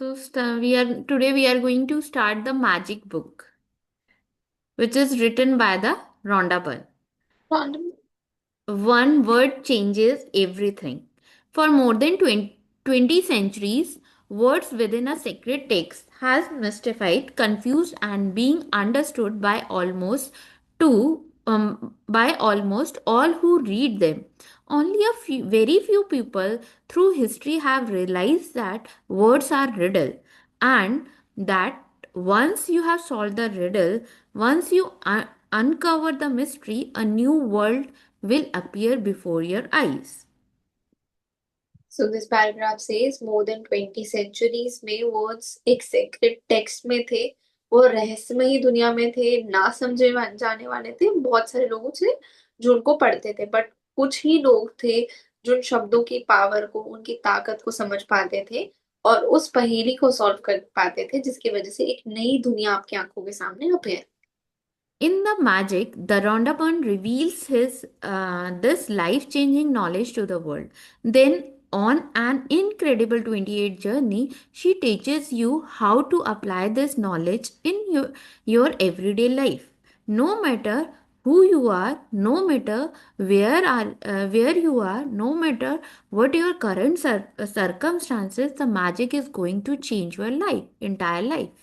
We are going to start the magic book, which is written by the Rhonda Byrne. Random. One word changes everything. For more than 20 centuries, words within a sacred text has mystified, confused, and being understood by almost all who read them. Only very few people through history have realized that words are riddle, and that once you have solved the riddle, once you uncover the mystery, a new world will appear before your eyes. So this paragraph says more than 20 centuries में words एक sacred text में थे, वो रहस्यमयी दुनिया में थे, ना समझे जाने वाले थे बहुत सारे लोगों से जो उनको पढ़ते थे, बट कुछ ही लोग थे जो उन शब्दों की पावर को, उनकी ताकत को समझ पाते थे और उस पहेली को सॉल्व कर पाते थे, जिसकी वजह से एक नई दुनिया आपकी आंखों के सामने appear. In the magic, the Rondapon reveals his this life-changing knowledge to the world. Then, on an incredible 28 journey, she teaches you how to apply this knowledge in your everyday life. No matter who you are, no matter where you are, no matter what your current circumstances, the magic is going to change your life, entire life.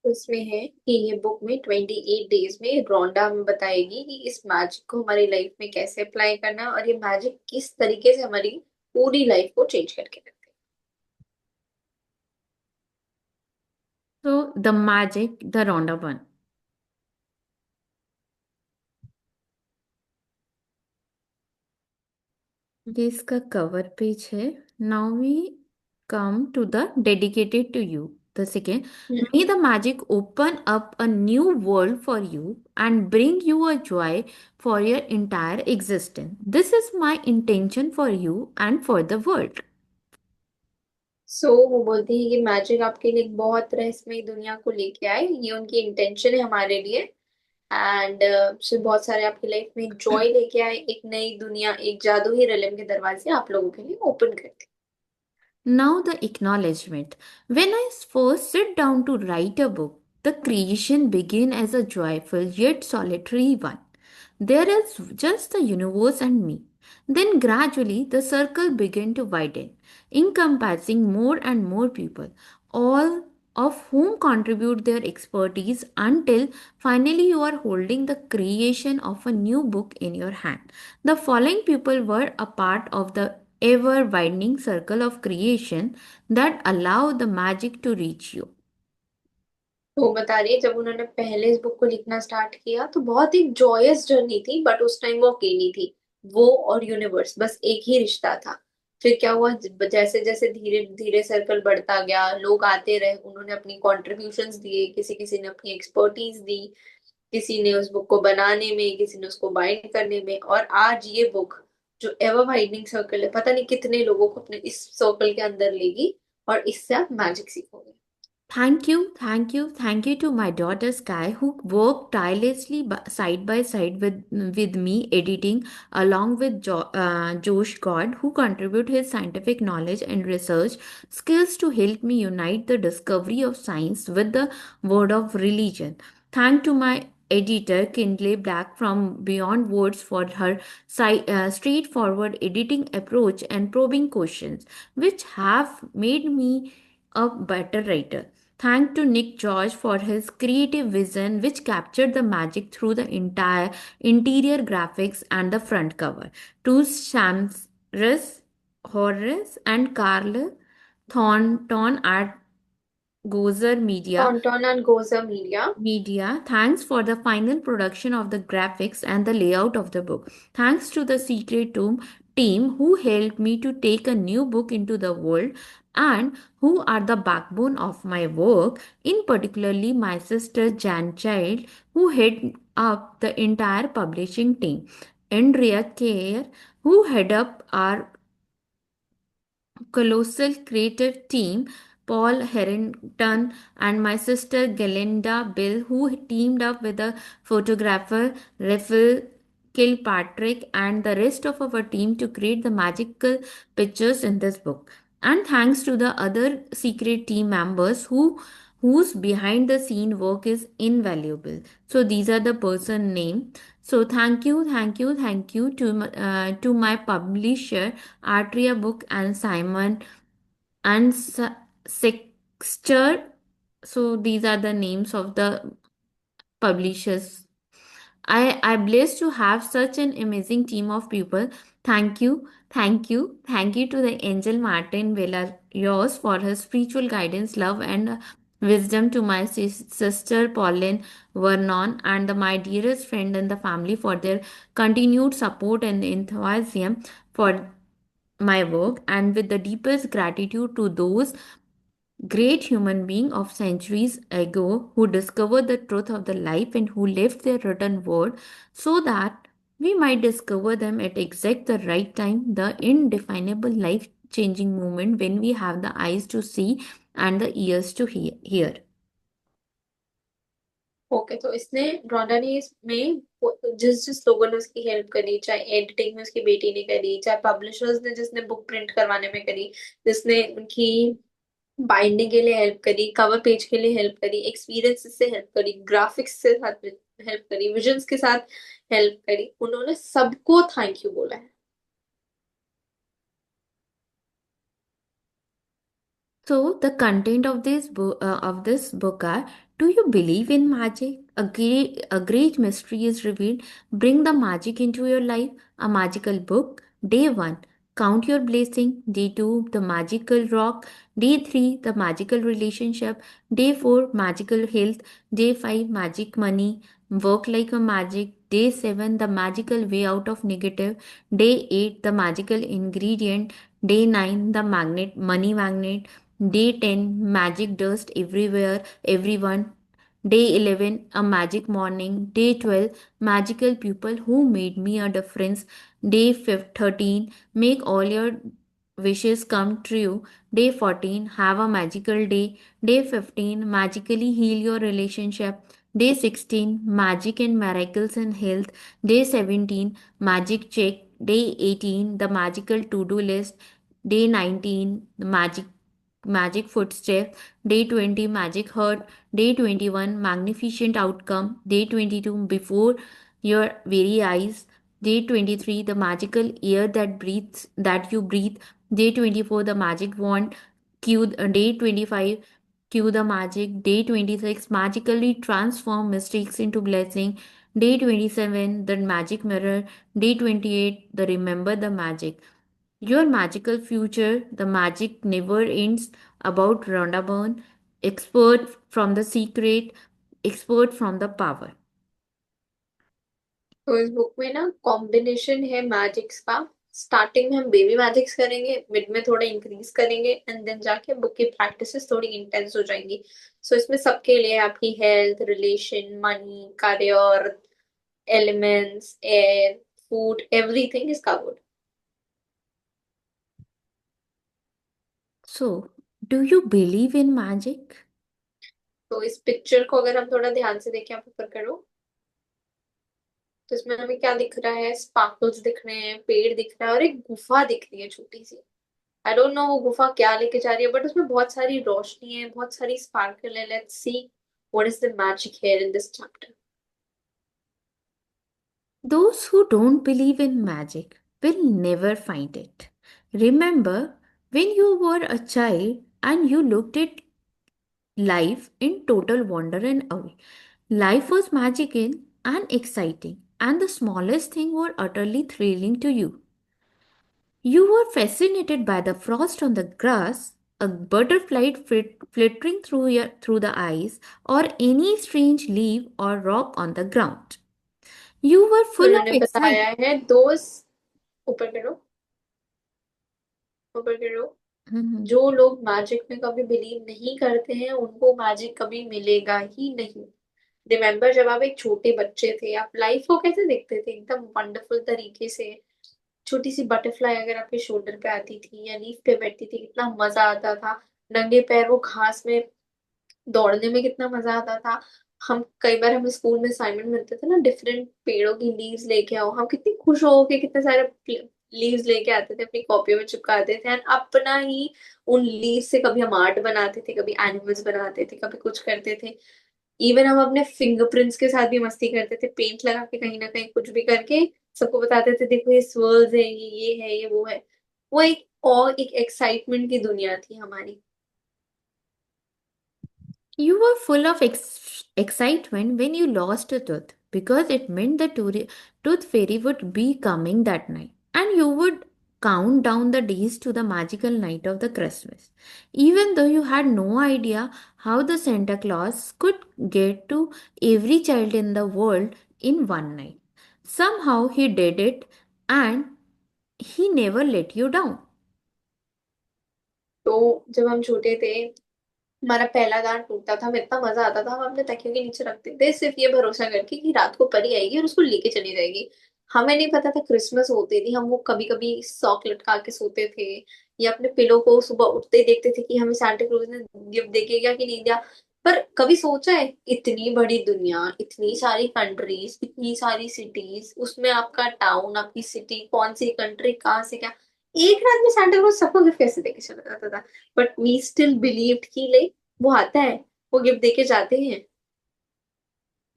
उसमें है कि ये book में 28 days में रोंडा हमें बताएगी कि इस मैजिक को हमारी लाइफ में कैसे अप्लाई करना है और ये मैजिक किस तरीके से हमारी पूरी लाइफ को चेंज करके रखते So, the magic, the Rondapon. ये इसका कवर पेज है. Now we come to the dedicated to you. The second, हैं। may the magic open up a new world for you and bring you a joy for your entire existence. This is my intention for you and for the world. सो वो बोलते हैं कि magic आपके लिए एक बहुत रहस्यमय दुनिया को लेके आए, ये उनकी इंटेंशन है हमारे लिए। एंड से बहुत सारे आपकी लाइफ में एक जॉय लेके आए, एक नई दुनिया, एक जादू ही रलम के दरवाजे आप लोगों के लिए ओपन करते Now, the acknowledgement. When I first sit down to write a book, the creation began as a joyful yet solitary one. There is just the universe and me. Then gradually the circle began to widen, encompassing more and more people, all of whom contribute their expertise until finally you are holding the creation of a new book in your hand. The following people were a part of the ever widening circle of creation that allow the magic to reach you. तो बता रही है जब उन्होंने पहले इस book को लिखना स्टार्ट किया तो बहुत ही जॉयस जर्नी थी, बट उस टाइम वो अकेली थी। वो और यूनिवर्स बस एक ही रिश्ता था। फिर क्या हुआ, जैसे जैसे धीरे धीरे सर्कल बढ़ता गया, लोग आते रहे, उन्होंने अपनी कॉन्ट्रीब्यूशंस दिए, किसी किसी ने अपनी एक्सपर्टीज दी, किसी ने उस बुक को बनाने में, किसी ने उसको बाइंड करने में, और आज ये बुक जो एवर वाइडनिंग सर्कल है, पता नहीं कितने लोगों को अपने इस सर्कल के अंदर लेगी और इससे आप मैजिक सीखोगे। Thank you to my daughter Sky, who worked tirelessly side by side with me, editing along with Josh God, who contribute his scientific knowledge and research skills to help me unite the discovery of science with the word of religion. Thank to my editor Kindley Black from Beyond Words for her straightforward editing approach and probing questions, which have made me a better writer. Thank to Nick George for his creative vision, which captured the magic through the entire interior graphics and the front cover. To Shamsris Horace and Carl Thornton at Gozer Thornton and Goza Media. Media, thanks for the final production of the graphics and the layout of the book. Thanks to the Secret Tomb team who helped me to take a new book into the world and who are the backbone of my work, in particularly my sister Jan Child, who head up the entire publishing team. Andrea Kerr, who head up our colossal creative team, Paul Harrington and my sister Galinda Bill, who teamed up with the photographer Raphael Kilpatrick and the rest of our team to create the magical pictures in this book. And thanks to the other secret team members whose behind the scene work is invaluable. So these are the person name. So thank you to my publisher Artria Book and Simon and Sexter. So these are the names of the publishers. I blessed to have such an amazing team of people. Thank you to the angel Martin Villarreal for his spiritual guidance, love, and wisdom. To my sister Pauline Vernon and my dearest friend and the family for their continued support and enthusiasm for my work, and with the deepest gratitude to those great human being of centuries ago who discovered the truth of the life and who left their written word so that we might discover them at exact the right time, the indefinable life changing moment when we have the eyes to see and the ears to hear. Okay, तो इसने रोंडा ने इसमें जिस जिस लोगों ने उसकी help करी, चाहे एडिटिंग में उसकी बेटी ने करी, चाहे पब्लिशर्स ने जिसने बुक प्रिंट करवाने में करी, जिसने उनकी बाइंडिंग के लिए हेल्प करी, कवर पेज के लिए हेल्प करी, एक्सपीरियंस से हेल्प करी, ग्राफिक्स से साथ हेल्प करी, विजन्स के साथ हेल्प करी, उन्होंने सबको थैंक यू बोला है। So the content of this book are: Do you believe in magic? A great mystery is revealed. Bring the magic into your life. A magical book. Day one. Count your blessing. Day two. The magical rock. Day three. The magical relationship. Day four. Magical health. Day five. Magic money. Work like a magic. Day seven. The magical way out of negative. Day eight. The magical ingredient. Day 9, the money magnet. Day 10, magic dust everywhere, everyone. Day 11, a magic morning. Day 12, magical people who made me a difference. Day 13, make all your wishes come true. Day 14, have a magical day. Day 15, magically heal your relationship. Day 16, magic and miracles in health. Day 17, magic check. Day 18, the magical to-do list. Day 19, the magic footstep. Day 20, magic heart. Day 21, magnificent outcome. Day 22, before your very eyes. Day 23, the magical air that you breathe. Day 24, the magic wand. Day 25, cue the magic. Day 26, magically transform mistakes into blessing. Day 27, the magic mirror. Day 28, the remember the magic. Your magical future, the magic never ends. About Rhonda Byrne, expert from the secret, expert from the power. तो इस book में ना combination है magics का। Starting में हम baby magics करेंगे, mid में थोड़ा इंक्रीज करेंगे, एंड देन जाके बुक की प्रैक्टिसेस थोड़ी इंटेंस हो जाएंगी। सो इसमें सबके लिए आपकी health, relation, money, career, elements, air, food, everything is covered. So, do you believe in magic? तो इस पिक्चर को अगर हम थोड़ा ध्यान से देखें, आप ऊपर करो, तो इसमें हमें क्या दिख रहा है? स्पार्कल्स दिख रहे हैं, पेड़ दिख रहा है, और एक गुफा दिख रही है छोटी सी। आई डोंट नो वो गुफा क्या लेके जा रही है, बट उसमें बहुत सारी रोशनी है, बहुत सारी स्पार्कल है। Let's see what is the magic here in this chapter. Those who don't believe in magic will never find it. Remember when you were a child and you looked at life in total wonder and awe. Life was magical and exciting, and the smallest thing were utterly thrilling to you. You were fascinated by the frost on the grass, a butterfly flittering through the ice, or any strange leaf or rock on the ground. You were तो full of उन्होंने excitement. बताया है दोस्त, ऊपर करो, ऊपर करो, जो लोग मैजिक में कभी बिलीव नहीं करते हैं उनको मैजिक कभी मिलेगा ही नहीं। रिमेम्बर जब आप एक छोटे बच्चे थे, आप लाइफ को कैसे देखते थे? एकदम वंडरफुल तरीके से। छोटी सी बटरफ्लाई अगर आपके शोल्डर पे आती थी या लीफ पे बैठती थी, कितना मजा आता था। नंगे पैर वो घास में दौड़ने में कितना मजा आता था। हम कई बार हमें स्कूल में असाइनमेंट मिलते थे ना, डिफरेंट पेड़ों की लीव्स लेके आओ, हम कितनी खुश हो के कितने सारे लीव्स लेके आते थे, अपनी कॉपियों में चिपकाते थे, एंड अपना ही उन लीव से कभी हम आर्ट बनाते थे, कभी एनिमल्स बनाते थे, कभी कुछ करते थे। इवन हम अपने फिंगरप्रिंट्स के साथ भी मस्ती करते थे, पेंट लगा के कहीं ना कहीं कुछ भी करके सबको बताते थे देखो ये स्वर्ल्स है, ये है, ये वो है। वो एक और एक एक्साइटमेंट की दुनिया थी हमारी। You were full of excitement when you lost a tooth because it meant the tooth fairy would be coming that night, and you would count down the days to the magical night of the Christmas. Even though you had no idea how the Santa Claus could get to every child in the world in one night. Somehow he did it, and he never let you down. तो जब हम छोटे थे, हमारा पहला दांत टूटता था, हमें इतना मजा आता था, हम अपने तकियों के नीचे रखते थे सिर्फ ये भरोसा करके कि रात को परी आएगी और उसको लेके चली जाएगी। हमें नहीं पता था क्रिसमस होती थी, हम वो कभी कभी सॉक लटका के सोते थे, या अपने पिलो को सुबह उठते ही देखते थे कि हमें सांता क्लॉज ने गिफ्ट देके गया कि नहीं दिया। पर कभी सोचा है इतनी बड़ी दुनिया, इतनी सारी कंट्रीज, इतनी सारी सिटीज, उसमें आपका टाउन, आपकी सिटी, कौन सी कंट्री, कहाँ से क्या, एक रात में सांता क्लॉज सबको गिफ्ट कैसे देके चला जाता था। बट वी स्टिल बिलीव्ड कि ले वो आता है, वो गिफ्ट देके जाते हैं।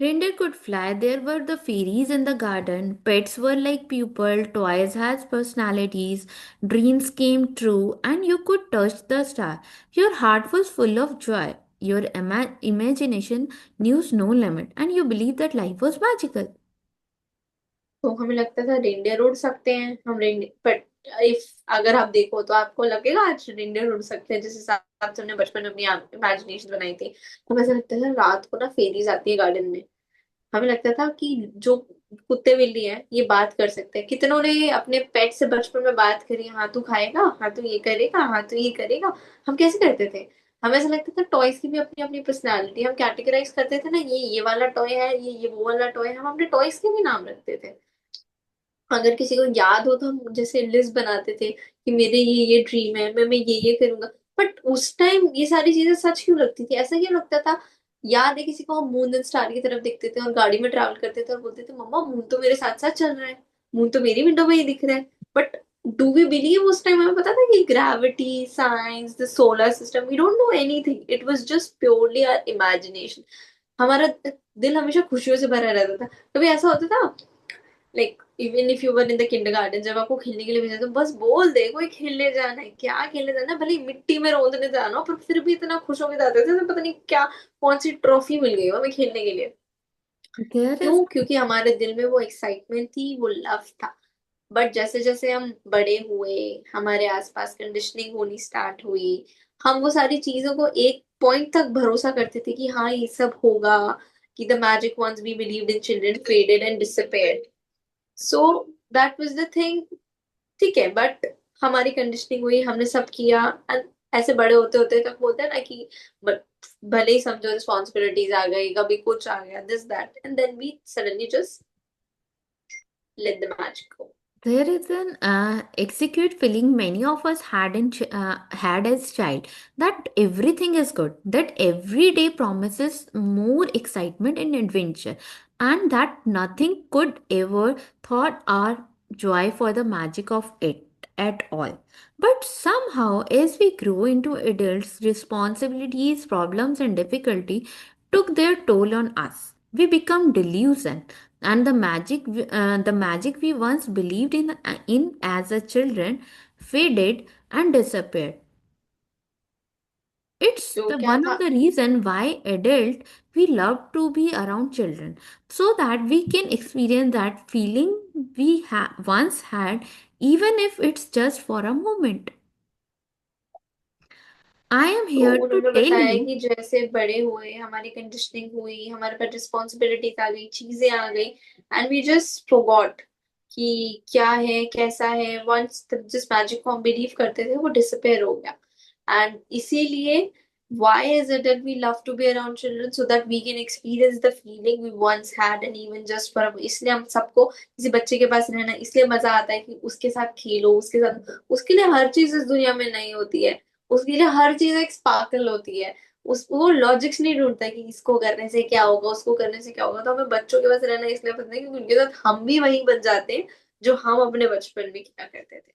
Reindeer could fly, there were the fairies in the garden, pets were like people, toys had personalities, dreams came true, and you could touch the star. Your heart was full of joy. Your imagination knew no limit, and you believed that life was magical. तो हमें लगता था reindeer उड़ सकते हैं, हम reindeer, but if अगर आप देखो तो आपको लगेगा आज रेंडियर उड़ सकते हैं जिस हिसाब से हमने बचपन में अपनी इमेजिनेशन बनाई थी। हमें ऐसा लगता था रात को ना फेरीज आती है गार्डन में। हमें लगता था कि जो कुत्ते बिल्ली है ये बात कर सकते हैं। कितनों ने अपने पेट से बचपन में बात करी, हाँ तू खाएगा, हाँ तू ये करेगा, हाँ तू ये करेगा। हम कैसे करते थे? हमें ऐसा लगता था टॉयज की भी अपनी अपनी पर्सनालिटी, हम कैटेगराइज करते थे ना, ये वाला टॉय है, ये वो वाला टॉय है, हम अपने टॉयज के भी नाम रखते थे। अगर किसी को याद हो तो हम जैसे लिस्ट बनाते थे कि मेरे ये ड्रीम है, मैं ये करूंगा। बट उस टाइम ये सारी चीजें सच क्यों लगती थी, ऐसा क्यों लगता था? याद है किसी को हम मून एंड स्टार की तरफ देखते थे और गाड़ी में ट्रैवल करते थे और बोलते थे मम्मा मून तो मेरे साथ साथ चल रहा है, मून तो मेरी विंडो में ही दिख रहा है। But do we believe? उस टाइम हमें पता था कि gravity, science, the solar system, we don't know anything, it was just purely our imagination. हमारा दिल हमेशा खुशियों से भरा रहता था। कभी ऐसा होता था like even if you were in the kindergarten, जब आपको खेलने के लिए भेजा तो बस बोल दे कोई खेलने जाना है, क्या खेलने जाना है, भले ही मिट्टी में रोंदने जाना हो, पर फिर भी इतना खुश होकर जाते थे, तो पता नहीं क्या कौन सी ट्रॉफी मिल गई हो हमें खेलने के लिए। There is क्यों? क्योंकि हमारे दिल में वो एक्साइटमेंट थी, वो लव था। बट जैसे जैसे हम बड़े हुए, हमारे आसपास कंडीशनिंग होनी स्टार्ट हुई, हम वो सारी चीजों को एक पॉइंट तक भरोसा करते थे कि हाँ ये सब होगा, कि the magic once we believed in children faded and disappeared. So that was the thing. ठीक है, बट हमारी कंडीशनिंग हुई, हमने सब किया, and ऐसे बड़े होते होते तक बोलते हैं ना कि ब- भले ही समझो रिस्पॉन्सिबिलिटीज आ गई, कभी कुछ आ गया, this that, and then we suddenly just let the magic go. There is an execute feeling many of us had as child that everything is good, that every day promises more excitement and adventure, and that nothing could ever thought our joy for the magic of it at all. But somehow, as we grow into adults, responsibilities, problems, and difficulty took their toll on us. We become delusioned, and the magic we once believed in as a children faded and disappeared. It's जो the क्या one of था? the reason why adult we love to be around children, so that we can experience that feeling we once had, even if it's just for a moment. I am तो here to उन्होंने tell बताया you. कि जैसे बड़े हुए, हमारी conditioning हुई, हमारे पास रिस्पॉन्सिबिलिटीज आ गई, चीजें आ गई, एंड वी जस्ट फॉरगॉट कि क्या है, कैसा है। वंस जिस मैजिक को हम बिलीव करते थे वो डिसअपेयर हो गया। एंड इसीलिए why is it that we love to be around children, so that we can experience the feeling we once had, and even just for इसलिए हम सबको किसी बच्चे के पास रहना इसलिए मजा आता है कि उसके साथ खेलो, उसके साथ, उसके लिए हर चीज इस दुनिया में नहीं होती है, उसके लिए हर चीज एक स्पार्कल होती है। उस वो लॉजिक्स नहीं ढूंढता कि इसको करने से क्या होगा, उसको करने से क्या होगा। तो हमें बच्चों के पास रहना इसलिए पसंद है क्योंकि उनके साथ हम भी वही बन जाते हैं जो हम अपने बचपन में किया करते थे।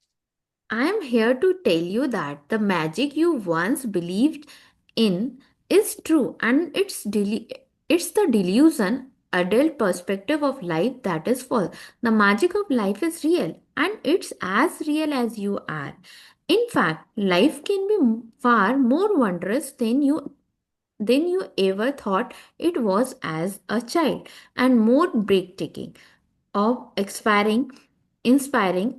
I am here to tell you that the magic you once believed in is true, and it's the delusion, adult perspective of life that is false. The magic of life is real, and it's as real as you are. In fact, life can be far more wondrous than you ever thought it was as a child, and more breathtaking, of inspiring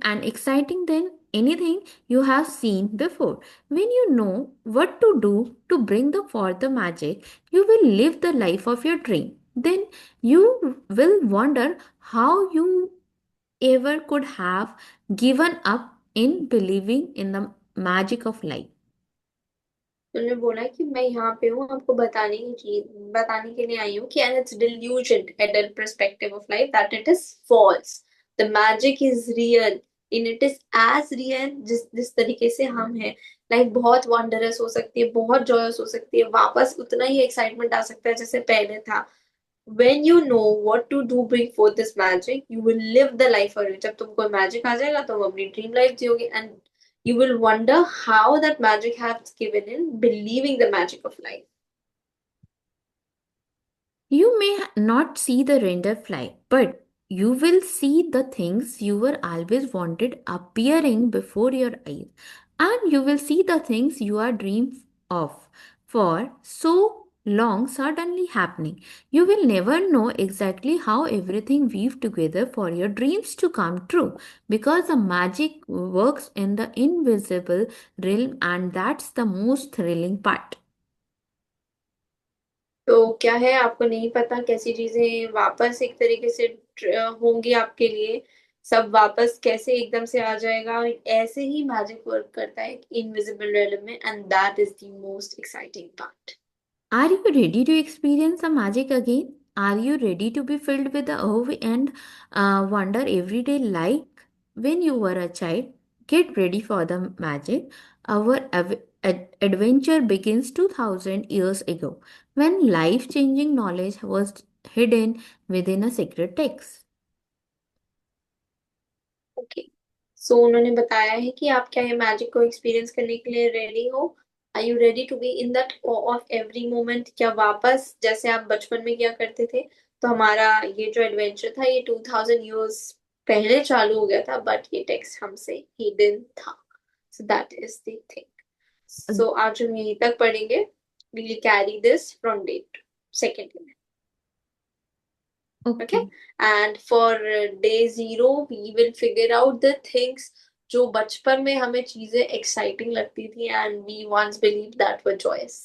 and exciting than anything you have seen before. When you know what to do to bring the forth the magic, you will live the life of your dream. Then you will wonder how you ever could have given up in believing in the magic of life. उन्होंने बोला कि मैं यहाँ पे हूँ आपको बताने के लिए आई हूँ कि and it's delusion adult perspective of life that it is false, the magic is real in it is as real जिस तरीके से हम हैं। लाइफ बहुत वंडरस हो सकती है, बहुत जॉयस हो सकती है, वापस उतना ही एक्साइटमेंट आ सकता है जैसे पहले था। when you know what to do bring forth this magic you will live the life for it। जब तुमको मैजिक आ जाएगा तुम अपनी ड्रीम लाइफ जियोगे and you will wonder how that magic has given in believing the magic of life। You may not see the reindeer fly, but you will see the things you were always wanted appearing before your eyes. And you will see the things you are dreamed of for so long suddenly happening. You will never know exactly how everything weave together for your dreams to come true because the magic works in the invisible realm, and that's the most thrilling part. तो क्या है, आपको नहीं पता कैसी चीजें वापस एक तरीके से होंगी आपके लिए, सब वापस कैसे एकदम से आ जाएगा। ऐसे ही मैजिक वर्क करता है इनविजिबल रियलम में and that is the most exciting part. Are you ready to experience the magic again? Are you ready to be filled with the awe and wonder every day like when you were a child? Get ready for the magic. Our adventure begins 2000 years ago when life changing knowledge was hidden within a sacred text. Okay, so उन्होंने बताया है कि आप क्या ये magic को experience करने के लिए रेडी हो। Are you ready to be in that of every moment, क्या वापस जैसे आप बचपन में किया करते थे। तो हमारा ये जो एडवेंचर था ये 2000 years पहले चालू हो गया था बट ये टेक्स्ट हमसे हिडन था। So that is the thing. So आज हम यहीं तक पढ़ेंगे। We will carry this from day second. Okay, Okay. and for day zero we will figure out the things जो बचपन में हमें चीजें एक्साइटिंग लगती थी and we once believed that were joyous।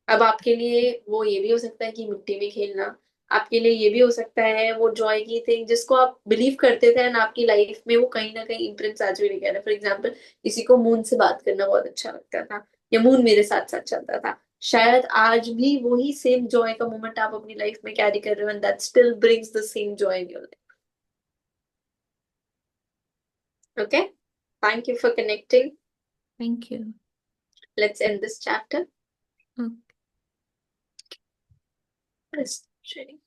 अब आपके लिए वो ये भी हो सकता है कि मिट्टी में खेलना, आपके लिए ये भी हो सकता है वो जॉय की थिंग जिसको आप बिलीव करते थे एंड आपकी लाइफ में वो कहीं ना कहीं इम्प्रिंट्स आज भी लेके आ रहा है। फॉर एग्जाम्पल किसी को मून से बात करना बहुत अच्छा लगता था या मून मेरे साथ साथ चलता था, शायद आज भी वही सेम जॉय का मोमेंट आप अपनी लाइफ में कैरी कर रहे हो and that still brings the same joy in your life. Okay, thank you for connecting. Thank you. Let's end this chapter. Okay. Sharing.